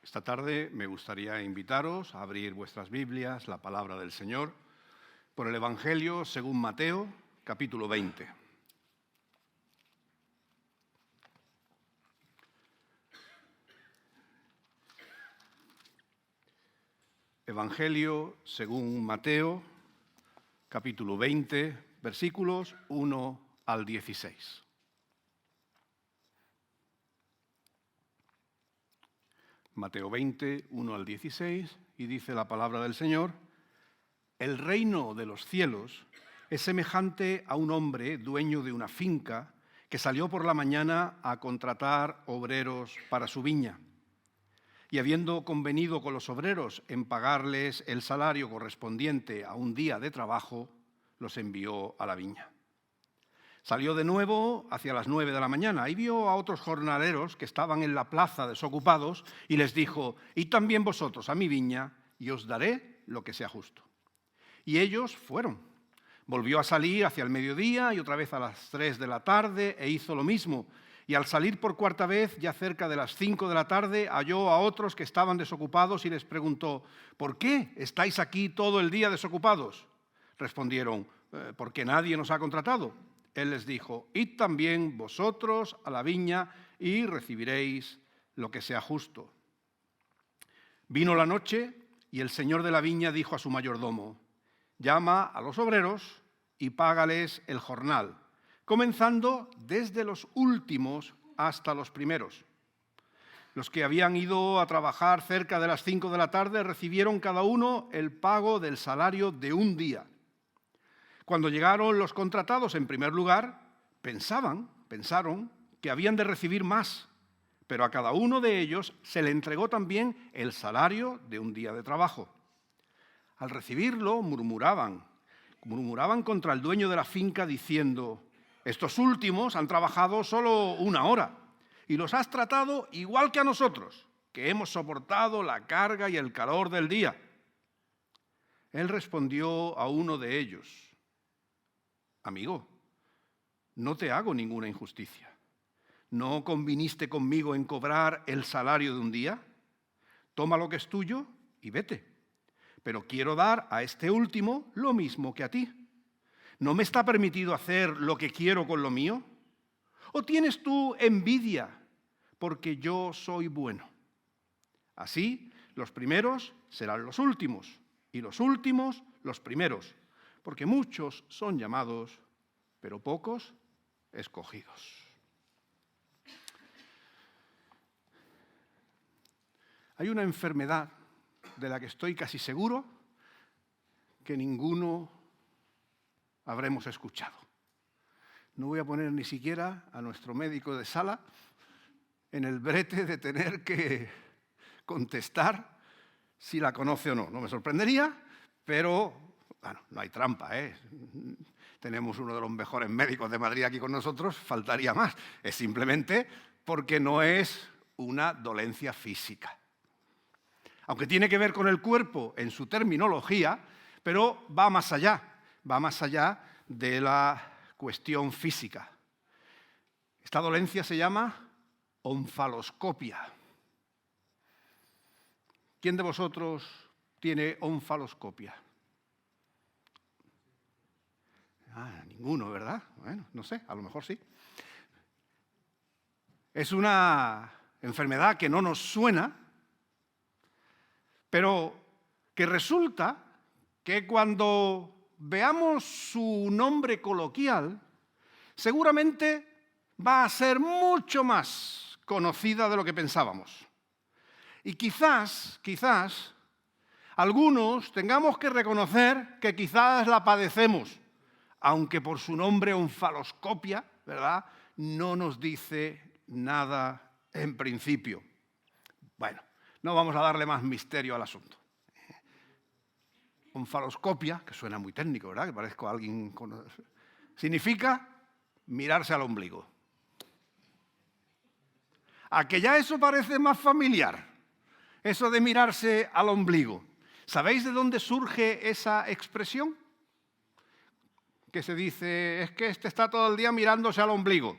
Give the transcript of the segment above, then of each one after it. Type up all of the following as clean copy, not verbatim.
Esta tarde me gustaría invitaros a abrir vuestras Biblias, la palabra del Señor, por el Evangelio según Mateo, capítulo 20. Evangelio según Mateo, capítulo 20, versículos 1 al 16. Mateo 20, 1 al 16, y dice la palabra del Señor: El reino de los cielos es semejante a un hombre dueño de una finca que salió por la mañana a contratar obreros para su viña. Y habiendo convenido con los obreros en pagarles el salario correspondiente a un día de trabajo, los envió a la viña. Salió de nuevo hacia las 9 de la mañana y vio a otros jornaleros que estaban en la plaza desocupados y les dijo: «Id también vosotros a mi viña y os daré lo que sea justo». Y ellos fueron. Volvió a salir hacia el mediodía y otra vez a las 3 de la tarde e hizo lo mismo. Y al salir por cuarta vez, ya cerca de las 5 de la tarde, halló a otros que estaban desocupados y les preguntó: «¿Por qué estáis aquí todo el día desocupados?». Respondieron: «Porque nadie nos ha contratado». Él les dijo: «Id también vosotros a la viña y recibiréis lo que sea justo». Vino la noche y el señor de la viña dijo a su mayordomo: «Llama a los obreros y págales el jornal, comenzando desde los últimos hasta los primeros». Los que habían ido a trabajar cerca de las 5 de la tarde recibieron cada uno el pago del salario de un día. Cuando llegaron los contratados en primer lugar, pensaron que habían de recibir más, pero a cada uno de ellos se le entregó también el salario de un día de trabajo. Al recibirlo, murmuraban contra el dueño de la finca diciendo: «Estos últimos han trabajado solo una hora y los has tratado igual que a nosotros, que hemos soportado la carga y el calor del día». Él respondió a uno de ellos: «Amigo, no te hago ninguna injusticia. ¿No conviniste conmigo en cobrar el salario de un día? Toma lo que es tuyo y vete. Pero quiero dar a este último lo mismo que a ti. ¿No me está permitido hacer lo que quiero con lo mío? ¿O tienes tú envidia porque yo soy bueno? Así, los primeros serán los últimos y los últimos los primeros, porque muchos son llamados, pero pocos escogidos». Hay una enfermedad de la que estoy casi seguro que ninguno habremos escuchado. No voy a poner ni siquiera a nuestro médico de sala en el brete de tener que contestar si la conoce o no. No me sorprendería, pero bueno, no hay trampa, ¿eh? Tenemos uno de los mejores médicos de Madrid aquí con nosotros, faltaría más. Es simplemente porque no es una dolencia física. Aunque tiene que ver con el cuerpo en su terminología, pero va más allá de la cuestión física. Esta dolencia se llama onfaloscopia. ¿Quién de vosotros tiene onfaloscopia? Ninguno, ¿verdad? Bueno, no sé, a lo mejor sí. Es una enfermedad que no nos suena, pero que resulta que cuando veamos su nombre coloquial, seguramente va a ser mucho más conocida de lo que pensábamos. Y quizás, algunos tengamos que reconocer que quizás la padecemos, aunque por su nombre onfaloscopia, ¿verdad?, no nos dice nada en principio. Bueno, no vamos a darle más misterio al asunto. Onfaloscopia, que suena muy técnico, ¿verdad?, que parezco alguien significa mirarse al ombligo. ¿A que ya eso parece más familiar? Eso de mirarse al ombligo. ¿Sabéis de dónde surge esa expresión? Que se dice: es que este está todo el día mirándose al ombligo.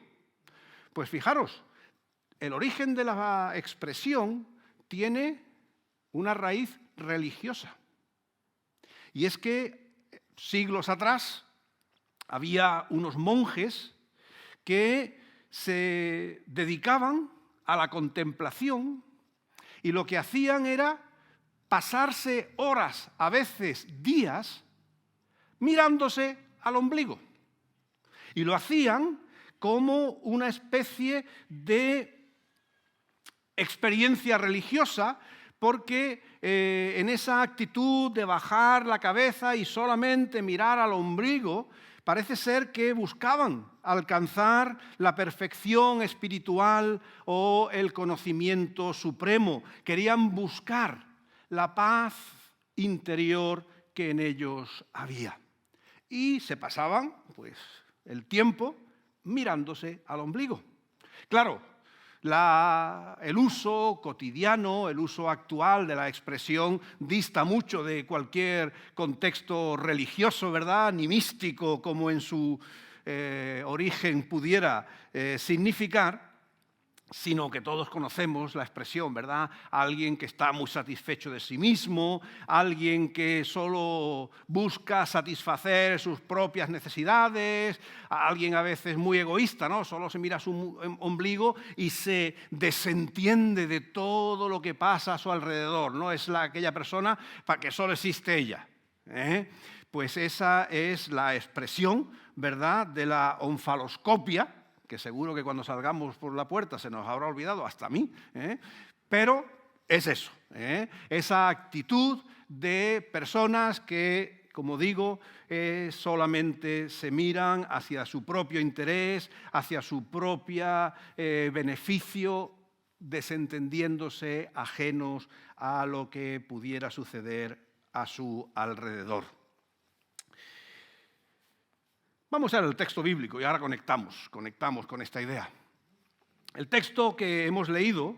Pues fijaros, el origen de la expresión tiene una raíz religiosa. Y es que siglos atrás había unos monjes que se dedicaban a la contemplación y lo que hacían era pasarse horas, a veces días, mirándose al ombligo. Y lo hacían como una especie de experiencia religiosa, porque en esa actitud de bajar la cabeza y solamente mirar al ombligo, parece ser que buscaban alcanzar la perfección espiritual o el conocimiento supremo. Querían buscar la paz interior que en ellos había. Y se pasaban, pues, el tiempo mirándose al ombligo. Claro, el uso cotidiano, el uso actual de la expresión dista mucho de cualquier contexto religioso, ¿verdad?, ni místico como en su origen pudiera significar, sino que todos conocemos la expresión, ¿verdad? Alguien que está muy satisfecho de sí mismo, alguien que solo busca satisfacer sus propias necesidades, alguien a veces muy egoísta, ¿no? Solo se mira su ombligo y se desentiende de todo lo que pasa a su alrededor, ¿no? Es aquella persona para que solo existe ella, ¿eh? Pues esa es la expresión, ¿verdad?, de la onfaloscopia, que seguro que cuando salgamos por la puerta se nos habrá olvidado, hasta a mí, pero es eso, esa actitud de personas que, como digo, solamente se miran hacia su propio interés, hacia su propio beneficio, desentendiéndose, ajenos a lo que pudiera suceder a su alrededor. Vamos a ver el texto bíblico y ahora conectamos con esta idea. El texto que hemos leído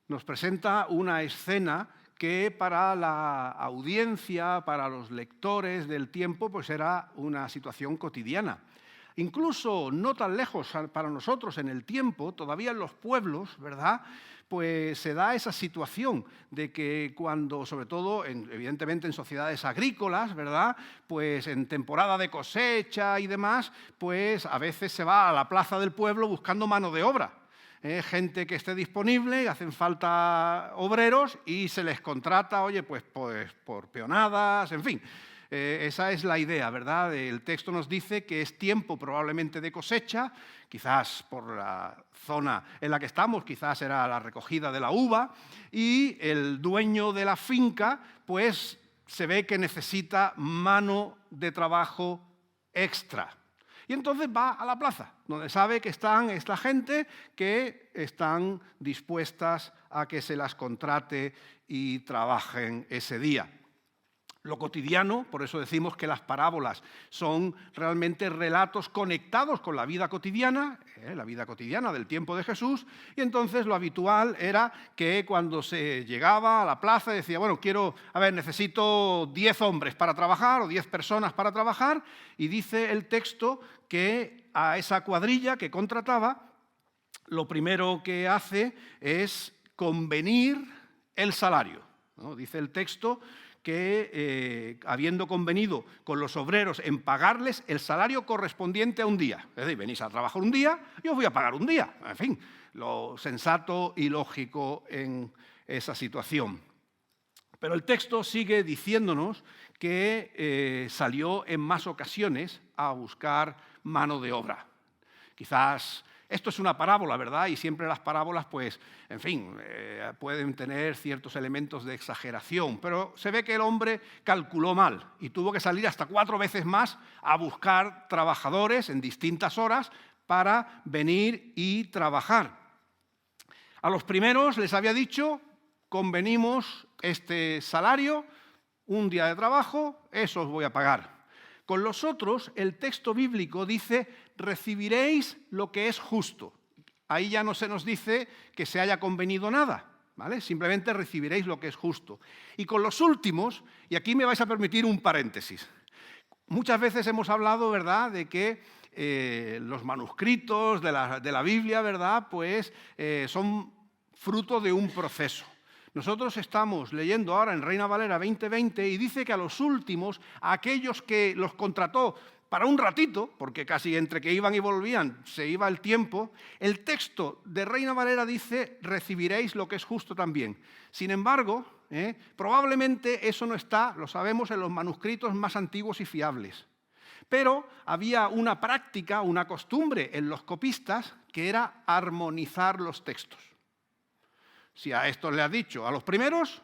nos presenta una escena que para la audiencia, para los lectores del tiempo, pues era una situación cotidiana. Incluso no tan lejos para nosotros en el tiempo, todavía en los pueblos, ¿verdad?, pues se da esa situación de que cuando, sobre todo, evidentemente en sociedades agrícolas, ¿verdad?, pues en temporada de cosecha y demás, pues a veces se va a la plaza del pueblo buscando mano de obra. Gente que esté disponible, hacen falta obreros y se les contrata, oye, pues por peonadas, en fin. Esa es la idea, ¿verdad? El texto nos dice que es tiempo probablemente de cosecha, quizás por la zona en la que estamos, quizás era la recogida de la uva, y el dueño de la finca, pues se ve que necesita mano de trabajo extra. Y entonces va a la plaza, donde sabe que están esta gente que están dispuestas a que se las contrate y trabajen ese día. Lo cotidiano, por eso decimos que las parábolas son realmente relatos conectados con la vida cotidiana del tiempo de Jesús, y entonces lo habitual era que cuando se llegaba a la plaza decía, bueno, necesito 10 hombres para trabajar o 10 personas para trabajar, y dice el texto que a esa cuadrilla que contrataba, lo primero que hace es convenir el salario, ¿no? Dice el texto que habiendo convenido con los obreros en pagarles el salario correspondiente a un día. Es decir, venís a trabajar un día, yo os voy a pagar un día. En fin, lo sensato y lógico en esa situación. Pero el texto sigue diciéndonos que salió en más ocasiones a buscar mano de obra. Quizás esto es una parábola, ¿verdad? Y siempre las parábolas, pues, en fin, pueden tener ciertos elementos de exageración, pero se ve que el hombre calculó mal y tuvo que salir hasta 4 veces más a buscar trabajadores en distintas horas para venir y trabajar. A los primeros les había dicho, convenimos este salario, un día de trabajo, eso os voy a pagar. Con los otros, el texto bíblico dice, recibiréis lo que es justo. Ahí ya no se nos dice que se haya convenido nada, ¿vale? Simplemente recibiréis lo que es justo. Y con los últimos, y aquí me vais a permitir un paréntesis. Muchas veces hemos hablado, ¿verdad?, de que los manuscritos de la Biblia, ¿verdad?, pues son fruto de un proceso. Nosotros estamos leyendo ahora en Reina Valera 2020 y dice que a los últimos, a aquellos que los contrató para un ratito, porque casi entre que iban y volvían se iba el tiempo, el texto de Reina Valera dice: recibiréis lo que es justo también. Sin embargo, probablemente eso no está, lo sabemos, en los manuscritos más antiguos y fiables. Pero había una práctica, una costumbre en los copistas que era armonizar los textos. Si a estos le has dicho, a los primeros,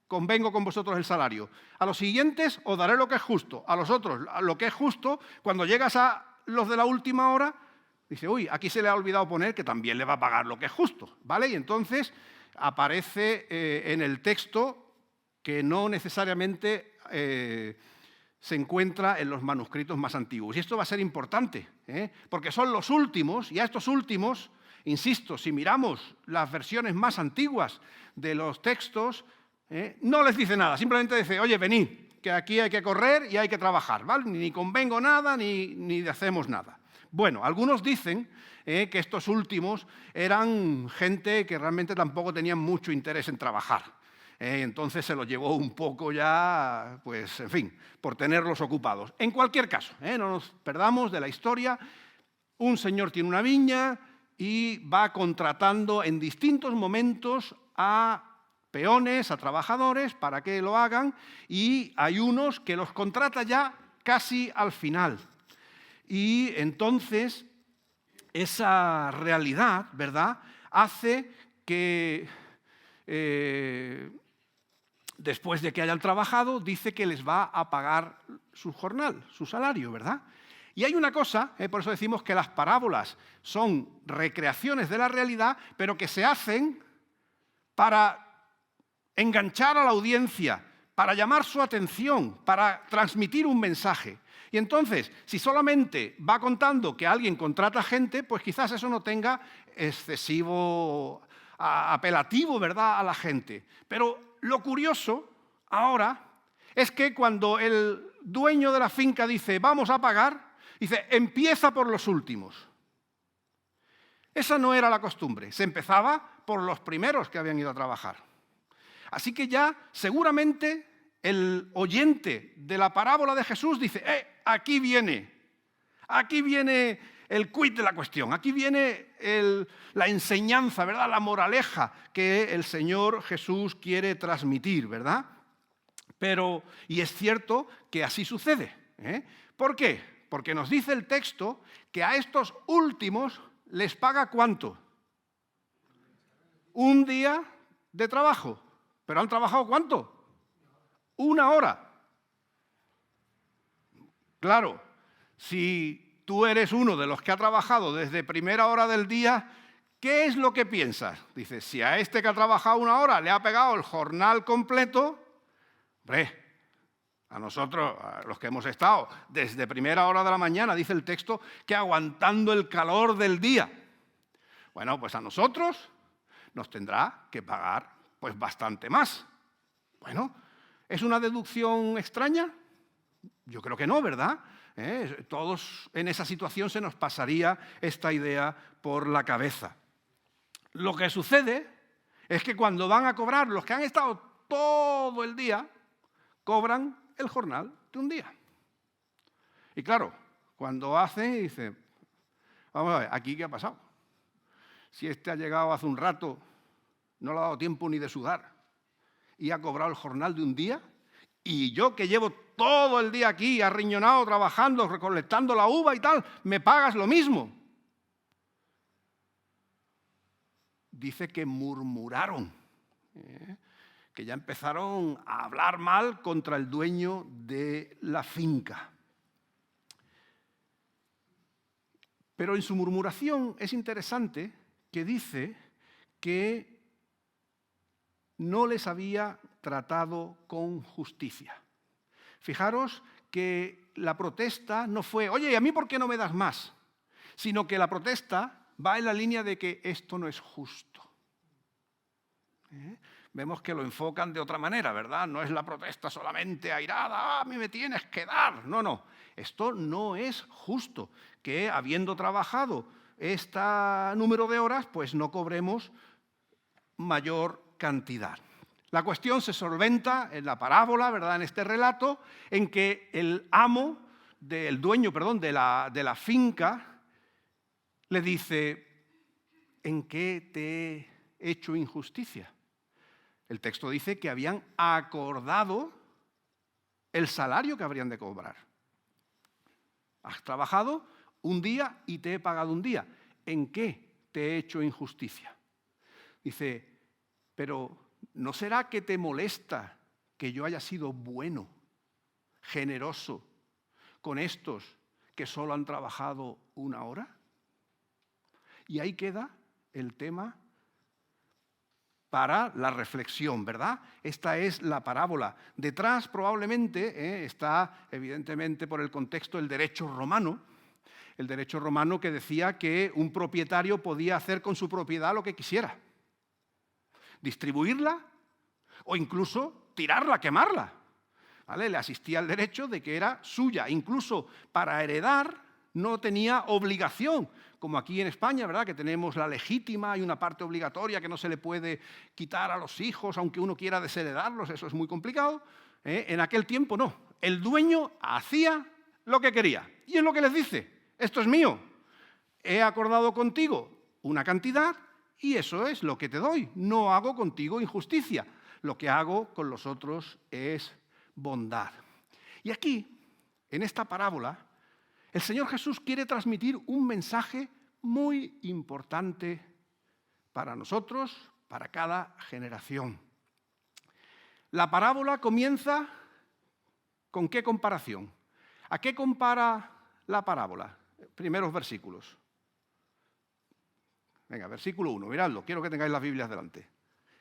convengo con vosotros el salario. A los siguientes os daré lo que es justo. A los otros, lo que es justo, cuando llegas a los de la última hora, dice, uy, aquí se le ha olvidado poner que también le va a pagar lo que es justo, ¿vale? Y entonces aparece en el texto que no necesariamente se encuentra en los manuscritos más antiguos. Y esto va a ser importante, porque son los últimos, y a estos últimos, insisto, si miramos las versiones más antiguas de los textos, no les dice nada, simplemente dice, oye, venid, que aquí hay que correr y hay que trabajar, ¿vale? Ni convengo nada, ni hacemos nada. Bueno, algunos dicen que estos últimos eran gente que realmente tampoco tenían mucho interés en trabajar. Entonces se los llevó un poco ya, pues, en fin, por tenerlos ocupados. En cualquier caso, no nos perdamos de la historia. Un señor tiene una viña y va contratando en distintos momentos a peones, a trabajadores, para que lo hagan, y hay unos que los contrata ya casi al final. Y entonces esa realidad, ¿verdad?, hace que después de que hayan trabajado, dice que les va a pagar su jornal, su salario, ¿verdad? Y hay una cosa, por eso decimos que las parábolas son recreaciones de la realidad, pero que se hacen para enganchar a la audiencia, para llamar su atención, para transmitir un mensaje. Y entonces, si solamente va contando que alguien contrata gente, pues quizás eso no tenga excesivo apelativo, ¿verdad?, a la gente. Pero lo curioso ahora es que cuando el dueño de la finca dice, vamos a pagar, dice, empieza por los últimos. Esa no era la costumbre, se empezaba por los primeros que habían ido a trabajar. Así que ya seguramente el oyente de la parábola de Jesús dice, aquí viene el quid de la cuestión, aquí viene la enseñanza, ¿verdad?, la moraleja que el Señor Jesús quiere transmitir, ¿verdad? Y es cierto que así sucede. ¿Por qué? Porque nos dice el texto que a estos últimos les paga ¿cuánto? Un día de trabajo. ¿Pero han trabajado cuánto? 1 hora. Claro, si tú eres uno de los que ha trabajado desde primera hora del día, ¿qué es lo que piensas? Dices, si a este que ha trabajado 1 hora le ha pegado el jornal completo, hombre, a nosotros, a los que hemos estado desde primera hora de la mañana, dice el texto, que aguantando el calor del día. Bueno, pues a nosotros nos tendrá que pagar pues bastante más. Bueno, ¿es una deducción extraña? Yo creo que no, ¿verdad? Todos en esa situación se nos pasaría esta idea por la cabeza. Lo que sucede es que cuando van a cobrar, los que han estado todo el día, cobran el jornal de un día. Y claro, cuando hacen, dicen, vamos a ver, ¿aquí qué ha pasado? Si este ha llegado hace un rato, no le ha dado tiempo ni de sudar, y ha cobrado el jornal de un día, y yo que llevo todo el día aquí, arriñonado, trabajando, recolectando la uva y tal, me pagas lo mismo. Dice que murmuraron, que ya empezaron a hablar mal contra el dueño de la finca. Pero en su murmuración es interesante que dice que no les había tratado con justicia. Fijaros que la protesta no fue, oye, ¿y a mí por qué no me das más? Sino que la protesta va en la línea de que esto no es justo. Vemos que lo enfocan de otra manera, ¿verdad? No es la protesta solamente airada, a mí me tienes que dar. No, esto no es justo, que habiendo trabajado este número de horas, pues no cobremos mayor cantidad. La cuestión se solventa en la parábola, ¿verdad?, en este relato, en que el dueño de la finca, le dice: ¿en qué te he hecho injusticia? El texto dice que habían acordado el salario que habrían de cobrar. Has trabajado un día y te he pagado un día. ¿En qué te he hecho injusticia? Dice: pero ¿no será que te molesta que yo haya sido bueno, generoso con estos que solo han trabajado una hora? Y ahí queda el tema para la reflexión, ¿verdad? Esta es la parábola. Detrás probablemente está, evidentemente, por el contexto, el derecho romano que decía que un propietario podía hacer con su propiedad lo que quisiera. Distribuirla o incluso tirarla, quemarla. ¿Vale? Le asistía el derecho de que era suya. Incluso para heredar no tenía obligación, como aquí en España, ¿verdad?, que tenemos la legítima y una parte obligatoria que no se le puede quitar a los hijos, aunque uno quiera desheredarlos, eso es muy complicado. En aquel tiempo no. El dueño hacía lo que quería. Y es lo que les dice: esto es mío. He acordado contigo una cantidad y eso es lo que te doy. No hago contigo injusticia. Lo que hago con los otros es bondad. Y aquí, en esta parábola, el Señor Jesús quiere transmitir un mensaje muy importante para nosotros, para cada generación. La parábola comienza ¿con qué comparación? ¿A qué compara la parábola? Primeros versículos. Venga, versículo 1, miradlo, quiero que tengáis las Biblias delante.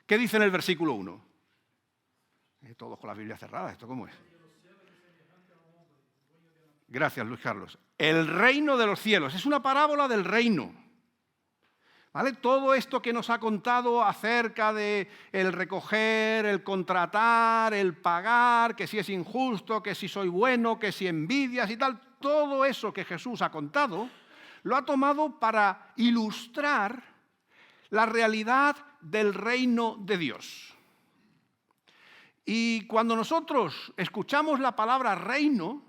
¿Qué dice en el versículo 1? Todos con las Biblias cerradas, ¿esto cómo es? Gracias, Luis Carlos. El reino de los cielos. Es una parábola del reino. ¿Vale? Todo esto que nos ha contado acerca de el recoger, el contratar, el pagar, que si es injusto, que si soy bueno, que si envidias y tal, todo eso que Jesús ha contado, lo ha tomado para ilustrar la realidad del reino de Dios. Y cuando nosotros escuchamos la palabra reino,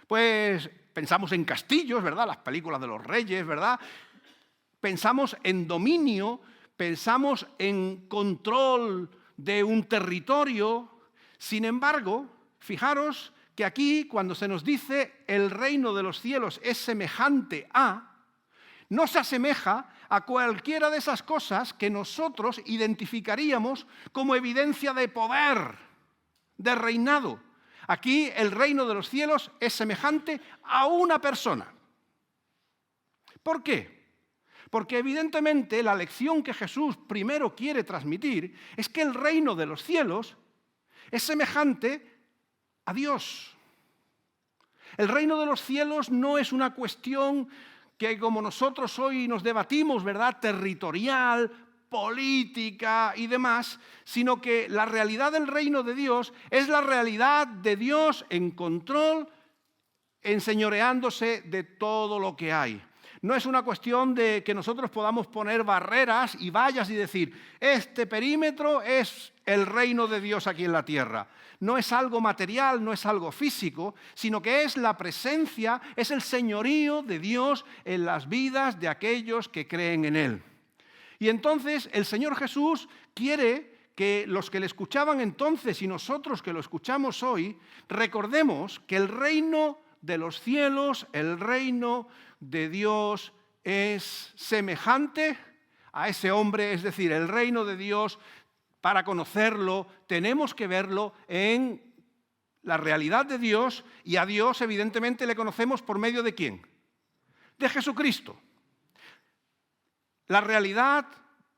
pues pensamos en castillos, ¿verdad? Las películas de los reyes, ¿verdad? Pensamos en dominio, pensamos en control de un territorio. Sin embargo, fijaros que aquí, cuando se nos dice el reino de los cielos es semejante a, no se asemeja a cualquiera de esas cosas que nosotros identificaríamos como evidencia de poder, de reinado. Aquí el reino de los cielos es semejante a una persona. ¿Por qué? Porque evidentemente la lección que Jesús primero quiere transmitir es que el reino de los cielos es semejante a Dios. El reino de los cielos no es una cuestión que, como nosotros hoy nos debatimos, ¿verdad?, territorial, política y demás, sino que la realidad del reino de Dios es la realidad de Dios en control, enseñoreándose de todo lo que hay. No es una cuestión de que nosotros podamos poner barreras y vallas y decir, este perímetro es el reino de Dios aquí en la tierra. No es algo material, no es algo físico, sino que es la presencia, es el señorío de Dios en las vidas de aquellos que creen en Él. Y entonces el Señor Jesús quiere que los que le escuchaban entonces y nosotros que lo escuchamos hoy, recordemos que el reino de los cielos, el reino de Dios es semejante a ese hombre, es decir, el reino de Dios, para conocerlo, tenemos que verlo en la realidad de Dios, y a Dios evidentemente le conocemos por medio de ¿quién? De Jesucristo. La realidad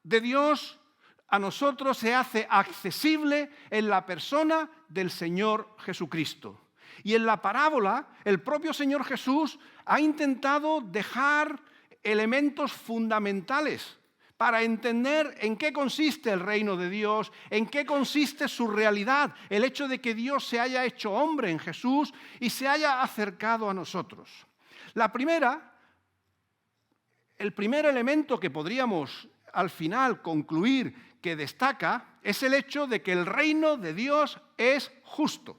de Dios a nosotros se hace accesible en la persona del Señor Jesucristo. Y en la parábola, el propio Señor Jesús ha intentado dejar elementos fundamentales para entender en qué consiste el reino de Dios, en qué consiste su realidad, el hecho de que Dios se haya hecho hombre en Jesús y se haya acercado a nosotros. El primer elemento que podríamos al final concluir que destaca es el hecho de que el reino de Dios es justo.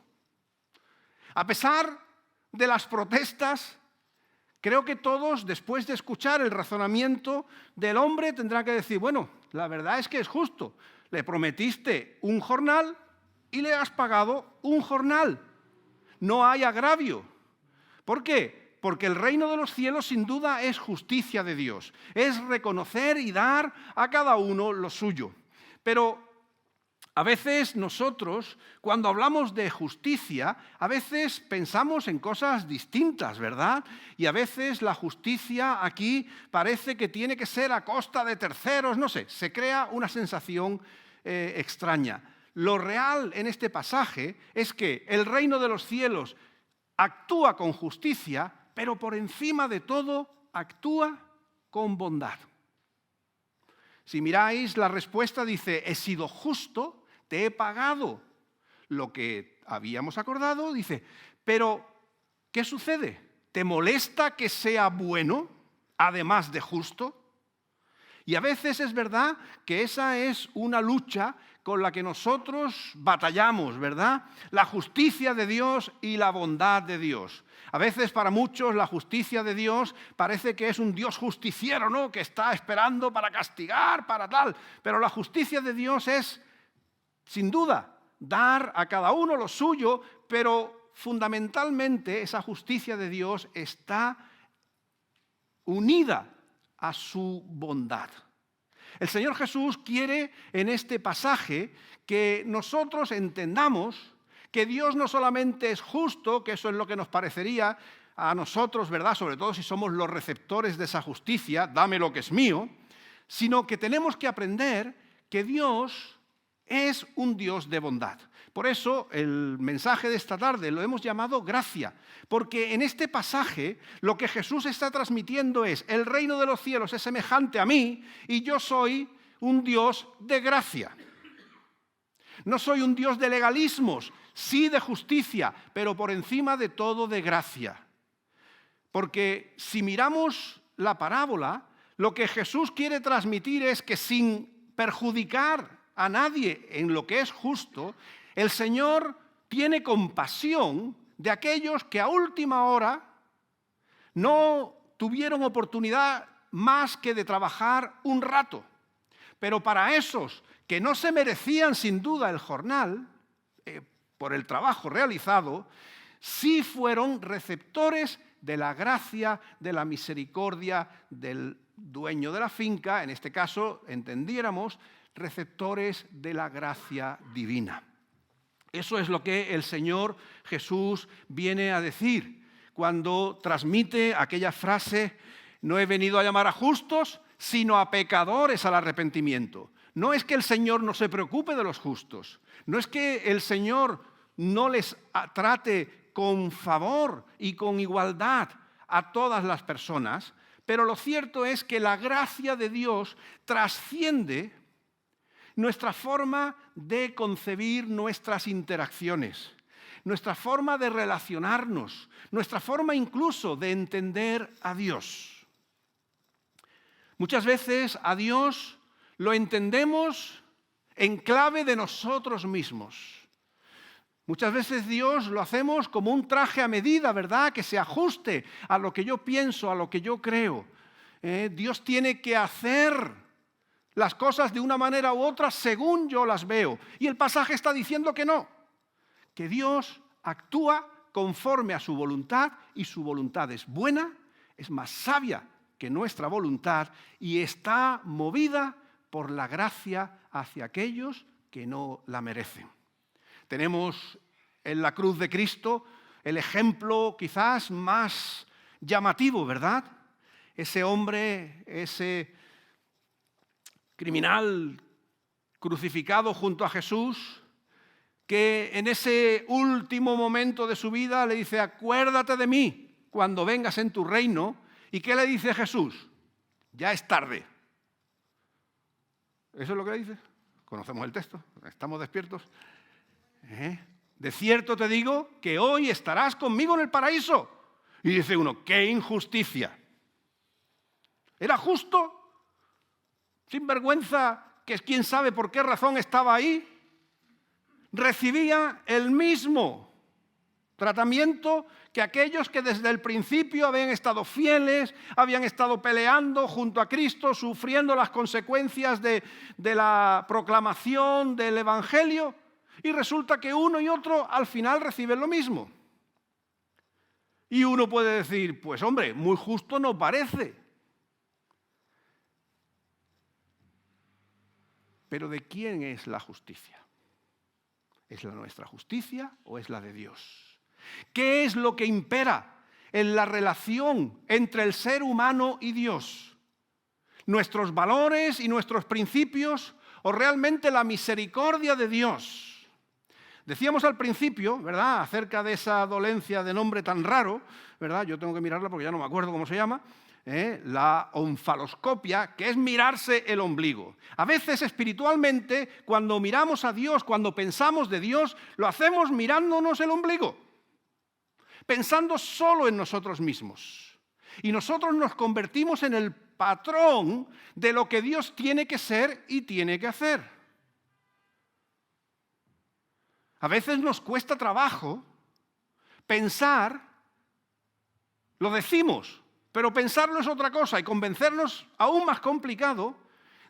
A pesar de las protestas, creo que todos, después de escuchar el razonamiento del hombre, tendrán que decir, bueno, la verdad es que es justo. Le prometiste un jornal y le has pagado un jornal. No hay agravio. ¿Por qué? Porque el reino de los cielos sin duda es justicia de Dios. Es reconocer y dar a cada uno lo suyo. Pero a veces nosotros, cuando hablamos de justicia, a veces pensamos en cosas distintas, ¿verdad? Y a veces la justicia aquí parece que tiene que ser a costa de terceros, no sé, se crea una sensación extraña. Lo real en este pasaje es que el reino de los cielos actúa con justicia, pero por encima de todo actúa con bondad. Si miráis la respuesta dice, he sido justo, te he pagado lo que habíamos acordado, dice, pero ¿qué sucede? ¿Te molesta que sea bueno, además de justo? Y a veces es verdad que esa es una lucha con la que nosotros batallamos, ¿verdad? La justicia de Dios y la bondad de Dios. A veces para muchos la justicia de Dios parece que es un Dios justiciero, ¿no? Que está esperando para castigar, para tal. Pero la justicia de Dios es, sin duda, dar a cada uno lo suyo, pero fundamentalmente esa justicia de Dios está unida a su bondad. El Señor Jesús quiere en este pasaje que nosotros entendamos que Dios no solamente es justo, que eso es lo que nos parecería a nosotros, ¿verdad? Sobre todo si somos los receptores de esa justicia, dame lo que es mío, sino que tenemos que aprender que Dios es un Dios de bondad. Por eso el mensaje de esta tarde lo hemos llamado gracia, porque en este pasaje lo que Jesús está transmitiendo es el reino de los cielos es semejante a mí y yo soy un Dios de gracia. No soy un Dios de legalismos, sí de justicia, pero por encima de todo de gracia. Porque si miramos la parábola, lo que Jesús quiere transmitir es que sin perjudicar a nadie en lo que es justo, el Señor tiene compasión de aquellos que a última hora no tuvieron oportunidad más que de trabajar un rato. Pero para esos que no se merecían sin duda el jornal, por el trabajo realizado, sí fueron receptores de la gracia, de la misericordia del dueño de la finca, en este caso, entendiéramos, receptores de la gracia divina. Eso es lo que el Señor Jesús viene a decir cuando transmite aquella frase, no he venido a llamar a justos, sino a pecadores al arrepentimiento. No es que el Señor no se preocupe de los justos, no es que el Señor no les trate con favor y con igualdad a todas las personas, pero lo cierto es que la gracia de Dios trasciende nuestra forma de concebir nuestras interacciones, nuestra forma de relacionarnos, nuestra forma incluso de entender a Dios. Muchas veces a Dios lo entendemos en clave de nosotros mismos. Muchas veces Dios lo hacemos como un traje a medida, ¿verdad? Que se ajuste a lo que yo pienso, a lo que yo creo. Dios tiene que hacer las cosas de una manera u otra según yo las veo. Y el pasaje está diciendo que no, que Dios actúa conforme a su voluntad y su voluntad es buena, es más sabia que nuestra voluntad y está movida por la gracia hacia aquellos que no la merecen. Tenemos en la cruz de Cristo el ejemplo quizás más llamativo, ¿verdad? Ese hombre, ese criminal crucificado junto a Jesús, que en ese último momento de su vida le dice, acuérdate de mí cuando vengas en tu reino. ¿Y qué le dice Jesús? Ya es tarde. ¿Eso es lo que le dice? Conocemos el texto, estamos despiertos. De cierto te digo que hoy estarás conmigo en el paraíso. Y dice uno, ¡qué injusticia! ¿Era justo? ¿Sin vergüenza que quién sabe por qué razón estaba ahí, recibía el mismo tratamiento que aquellos que desde el principio habían estado fieles, habían estado peleando junto a Cristo, sufriendo las consecuencias de la proclamación del Evangelio, y resulta que uno y otro al final reciben lo mismo. Y uno puede decir, pues hombre, muy justo no parece. Pero ¿de quién es la justicia? ¿Es la nuestra justicia o es la de Dios? ¿Qué es lo que impera en la relación entre el ser humano y Dios? ¿Nuestros valores y nuestros principios o realmente la misericordia de Dios? Decíamos al principio, ¿verdad?, acerca de esa dolencia de nombre tan raro, ¿verdad? Yo tengo que mirarla porque ya no me acuerdo cómo se llama. La onfaloscopia, que es mirarse el ombligo. A veces espiritualmente, cuando miramos a Dios, cuando pensamos de Dios, lo hacemos mirándonos el ombligo, pensando solo en nosotros mismos. Y nosotros nos convertimos en el patrón de lo que Dios tiene que ser y tiene que hacer. A veces nos cuesta trabajo pensar, lo decimos, pero pensarlo es otra cosa y convencernos, aún más complicado,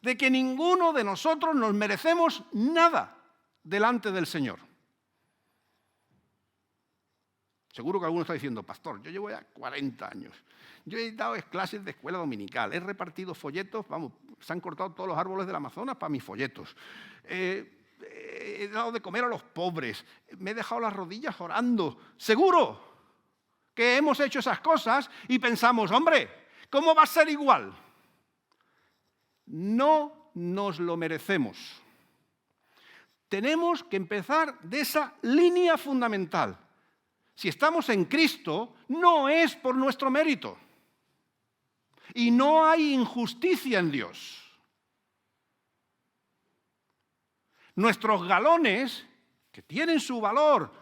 de que ninguno de nosotros nos merecemos nada delante del Señor. Seguro que alguno está diciendo, pastor, yo llevo ya 40 años. Yo he dado clases de escuela dominical, he repartido folletos, vamos, se han cortado todos los árboles del Amazonas para mis folletos. He dado de comer a los pobres, me he dejado las rodillas orando. Seguro que hemos hecho esas cosas y pensamos, hombre, ¿cómo va a ser igual? No nos lo merecemos. Tenemos que empezar de esa línea fundamental. Si estamos en Cristo, no es por nuestro mérito. Y no hay injusticia en Dios. Nuestros galones, que tienen su valor,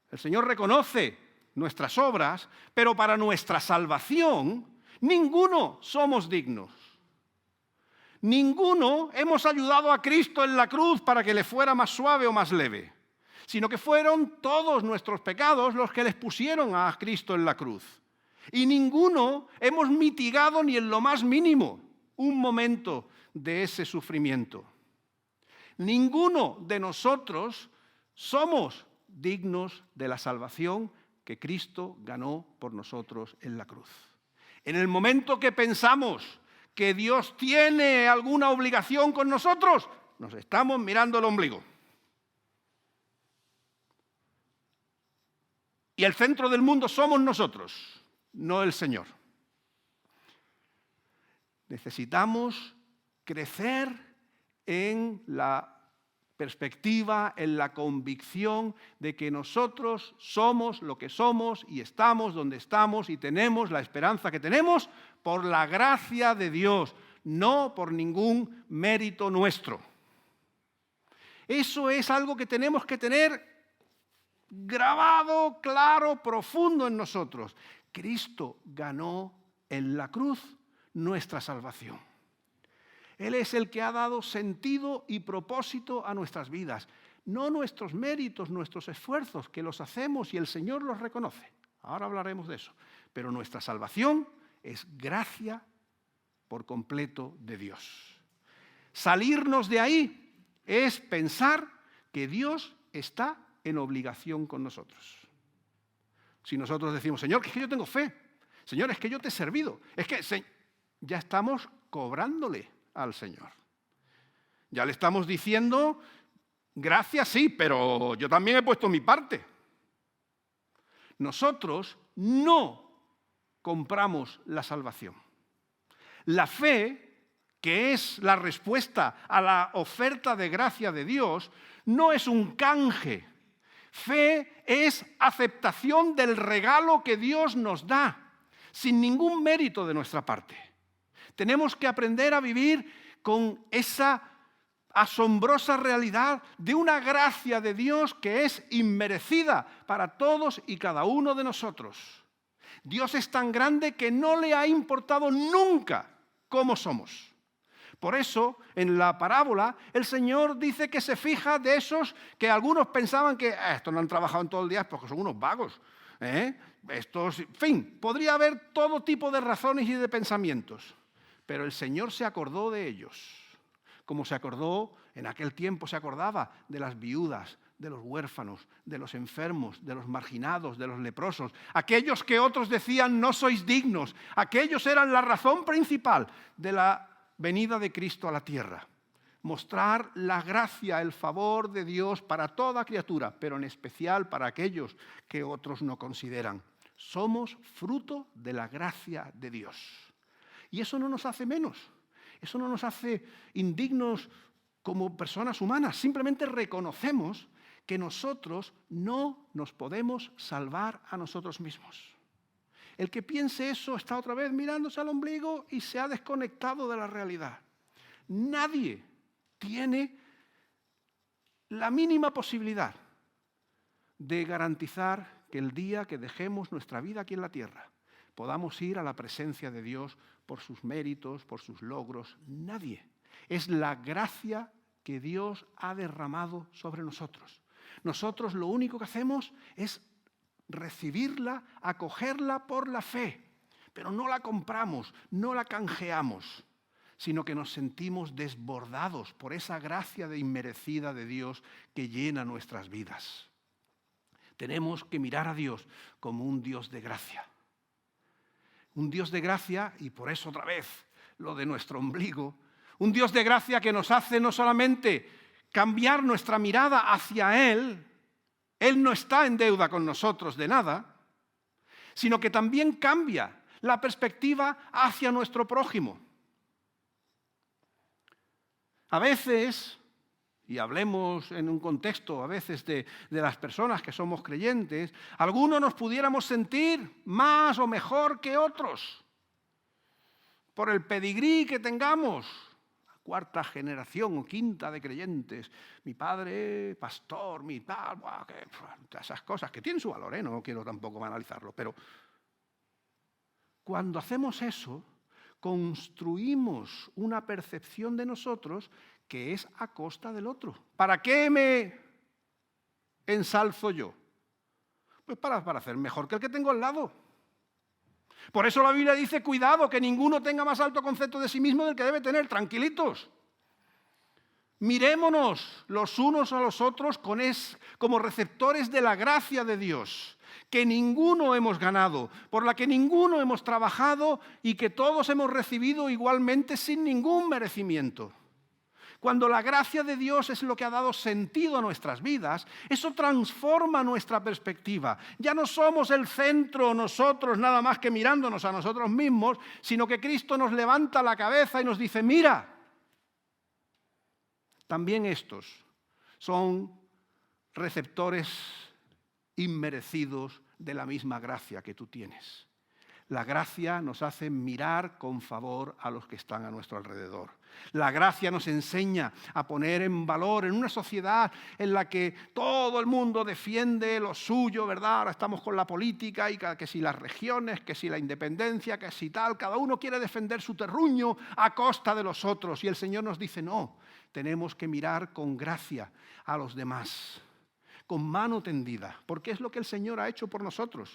el Señor reconoce nuestras obras, pero para nuestra salvación, ninguno somos dignos. Ninguno hemos ayudado a Cristo en la cruz para que le fuera más suave o más leve, sino que fueron todos nuestros pecados los que les pusieron a Cristo en la cruz. Y ninguno hemos mitigado ni en lo más mínimo un momento de ese sufrimiento. Ninguno de nosotros somos dignos de la salvación que Cristo ganó por nosotros en la cruz. En el momento que pensamos que Dios tiene alguna obligación con nosotros, nos estamos mirando el ombligo. Y el centro del mundo somos nosotros, no el Señor. Necesitamos crecer en la perspectiva, en la convicción de que nosotros somos lo que somos y estamos donde estamos y tenemos la esperanza que tenemos por la gracia de Dios, no por ningún mérito nuestro. Eso es algo que tenemos que tener grabado, claro, profundo en nosotros. Cristo ganó en la cruz nuestra salvación. Él es el que ha dado sentido y propósito a nuestras vidas. No nuestros méritos, nuestros esfuerzos, que los hacemos y el Señor los reconoce. Ahora hablaremos de eso. Pero nuestra salvación es gracia por completo de Dios. Salirnos de ahí es pensar que Dios está en obligación con nosotros. Si nosotros decimos, Señor, es que yo tengo fe. Señor, es que yo te he servido. Es que ya estamos cobrándole al Señor. Ya le estamos diciendo, gracias sí, pero yo también he puesto mi parte. Nosotros no compramos la salvación. La fe, que es la respuesta a la oferta de gracia de Dios, no es un canje. Fe es aceptación del regalo que Dios nos da, sin ningún mérito de nuestra parte. Tenemos que aprender a vivir con esa asombrosa realidad de una gracia de Dios que es inmerecida para todos y cada uno de nosotros. Dios es tan grande que no le ha importado nunca cómo somos. Por eso, en la parábola, el Señor dice que se fija de esos que algunos pensaban que estos no han trabajado en todo el día porque son unos vagos. Estos, en fin, podría haber todo tipo de razones y de pensamientos. Pero el Señor se acordó de ellos, como se acordó en aquel tiempo, se acordaba de las viudas, de los huérfanos, de los enfermos, de los marginados, de los leprosos, aquellos que otros decían no sois dignos, aquellos eran la razón principal de la venida de Cristo a la tierra. Mostrar la gracia, el favor de Dios para toda criatura, pero en especial para aquellos que otros no consideran. Somos fruto de la gracia de Dios. Y eso no nos hace menos, eso no nos hace indignos como personas humanas. Simplemente reconocemos que nosotros no nos podemos salvar a nosotros mismos. El que piense eso está otra vez mirándose al ombligo y se ha desconectado de la realidad. Nadie tiene la mínima posibilidad de garantizar que el día que dejemos nuestra vida aquí en la tierra podamos ir a la presencia de Dios por sus méritos, por sus logros. Nadie. Es la gracia que Dios ha derramado sobre nosotros. Nosotros lo único que hacemos es recibirla, acogerla por la fe, pero no la compramos, no la canjeamos, sino que nos sentimos desbordados por esa gracia inmerecida de Dios que llena nuestras vidas. Tenemos que mirar a Dios como un Dios de gracia. Un Dios de gracia, y por eso otra vez lo de nuestro ombligo, un Dios de gracia que nos hace no solamente cambiar nuestra mirada hacia Él no está en deuda con nosotros de nada, sino que también cambia la perspectiva hacia nuestro prójimo. A veces, y hablemos en un contexto a veces de las personas que somos creyentes, algunos nos pudiéramos sentir más o mejor que otros por el pedigrí que tengamos. Cuarta generación o quinta de creyentes, mi padre, pastor, mi tal, esas cosas que tienen su valor, no quiero tampoco banalizarlo, pero cuando hacemos eso, construimos una percepción de nosotros que es a costa del otro. ¿Para qué me ensalzo yo? Pues para hacer mejor que el que tengo al lado. Por eso la Biblia dice, cuidado, que ninguno tenga más alto concepto de sí mismo del que debe tener. Tranquilitos. Mirémonos los unos a los otros como receptores de la gracia de Dios, que ninguno hemos ganado, por la que ninguno hemos trabajado y que todos hemos recibido igualmente sin ningún merecimiento. Cuando la gracia de Dios es lo que ha dado sentido a nuestras vidas, eso transforma nuestra perspectiva. Ya no somos el centro nosotros nada más que mirándonos a nosotros mismos, sino que Cristo nos levanta la cabeza y nos dice, mira, también estos son receptores inmerecidos de la misma gracia que tú tienes. La gracia nos hace mirar con favor a los que están a nuestro alrededor. La gracia nos enseña a poner en valor en una sociedad en la que todo el mundo defiende lo suyo, ¿verdad? Ahora estamos con la política y que si las regiones, que si la independencia, que si tal, cada uno quiere defender su terruño a costa de los otros. Y el Señor nos dice, no, tenemos que mirar con gracia a los demás, con mano tendida, porque es lo que el Señor ha hecho por nosotros.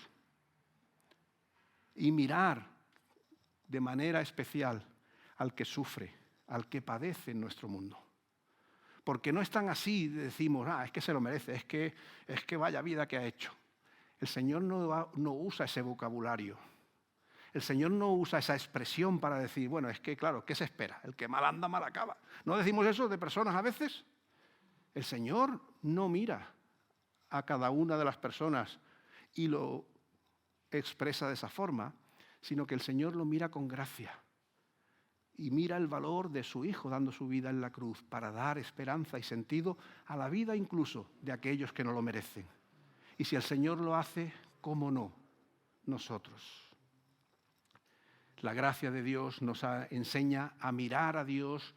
Y mirar de manera especial al que sufre, al que padece en nuestro mundo. Porque no es tan así, decimos, es que se lo merece, es que vaya vida que ha hecho. El Señor no usa ese vocabulario. El Señor no usa esa expresión para decir, bueno, es que claro, ¿qué se espera? El que mal anda, mal acaba. ¿No decimos eso de personas a veces? El Señor no mira a cada una de las personas y lo expresa de esa forma, sino que el Señor lo mira con gracia y mira el valor de su Hijo dando su vida en la cruz para dar esperanza y sentido a la vida incluso de aquellos que no lo merecen. Y si el Señor lo hace, ¿cómo no nosotros? La gracia de Dios nos enseña a mirar a Dios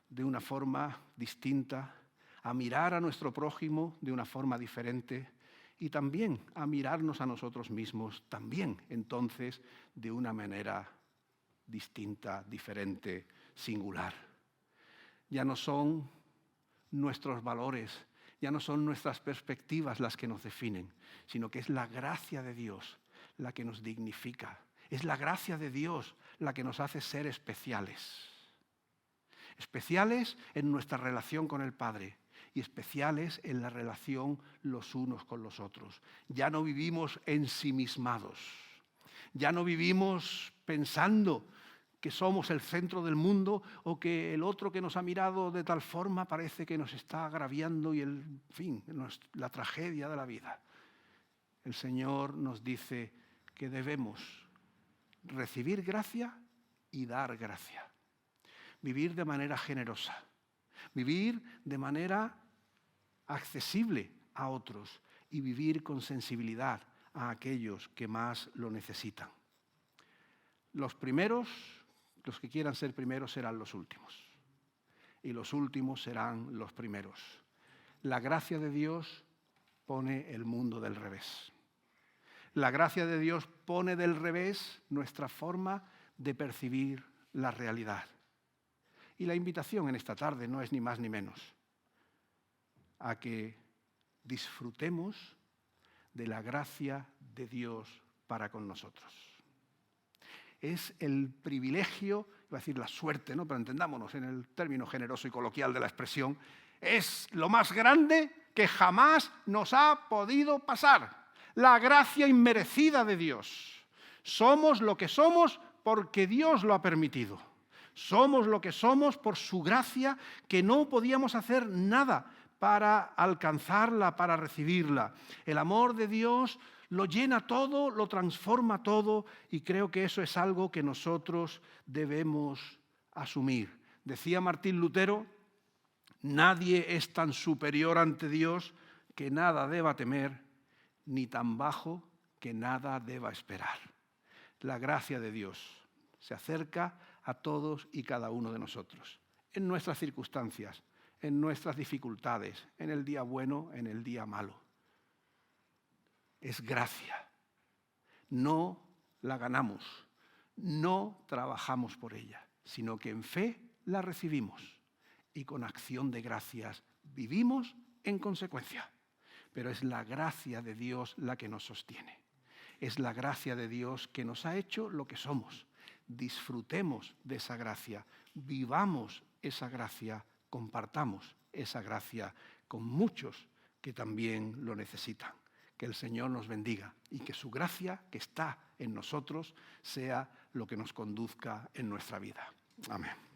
de una forma distinta, a mirar a nuestro prójimo de una forma diferente, y también a mirarnos a nosotros mismos, también entonces de una manera distinta, diferente, singular. Ya no son nuestros valores, ya no son nuestras perspectivas las que nos definen, sino que es la gracia de Dios la que nos dignifica. Es la gracia de Dios la que nos hace ser especiales. Especiales en nuestra relación con el Padre y especiales en la relación los unos con los otros. Ya no vivimos ensimismados, ya no vivimos pensando que somos el centro del mundo o que el otro que nos ha mirado de tal forma parece que nos está agraviando y en fin, la tragedia de la vida. El Señor nos dice que debemos recibir gracia y dar gracia. Vivir de manera generosa, vivir de manera accesible a otros y vivir con sensibilidad a aquellos que más lo necesitan. Los primeros, los que quieran ser primeros, serán los últimos. Y los últimos serán los primeros. La gracia de Dios pone el mundo del revés. La gracia de Dios pone del revés nuestra forma de percibir la realidad. Y la invitación en esta tarde no es ni más ni menos a que disfrutemos de la gracia de Dios para con nosotros. Es el privilegio, iba a decir la suerte, ¿no? Pero entendámonos en el término generoso y coloquial de la expresión, es lo más grande que jamás nos ha podido pasar. La gracia inmerecida de Dios. Somos lo que somos porque Dios lo ha permitido. Somos lo que somos por su gracia, que no podíamos hacer nada para alcanzarla, para recibirla. El amor de Dios lo llena todo, lo transforma todo, y creo que eso es algo que nosotros debemos asumir. Decía Martín Lutero, nadie es tan superior ante Dios que nada deba temer, ni tan bajo que nada deba esperar. La gracia de Dios se acerca a todos y cada uno de nosotros, en nuestras circunstancias, en nuestras dificultades, en el día bueno, en el día malo. Es gracia. No la ganamos, no trabajamos por ella, sino que en fe la recibimos y con acción de gracias vivimos en consecuencia. Pero es la gracia de Dios la que nos sostiene. Es la gracia de Dios que nos ha hecho lo que somos. Disfrutemos de esa gracia, vivamos esa gracia, compartamos esa gracia con muchos que también lo necesitan. Que el Señor nos bendiga y que su gracia que está en nosotros sea lo que nos conduzca en nuestra vida. Amén.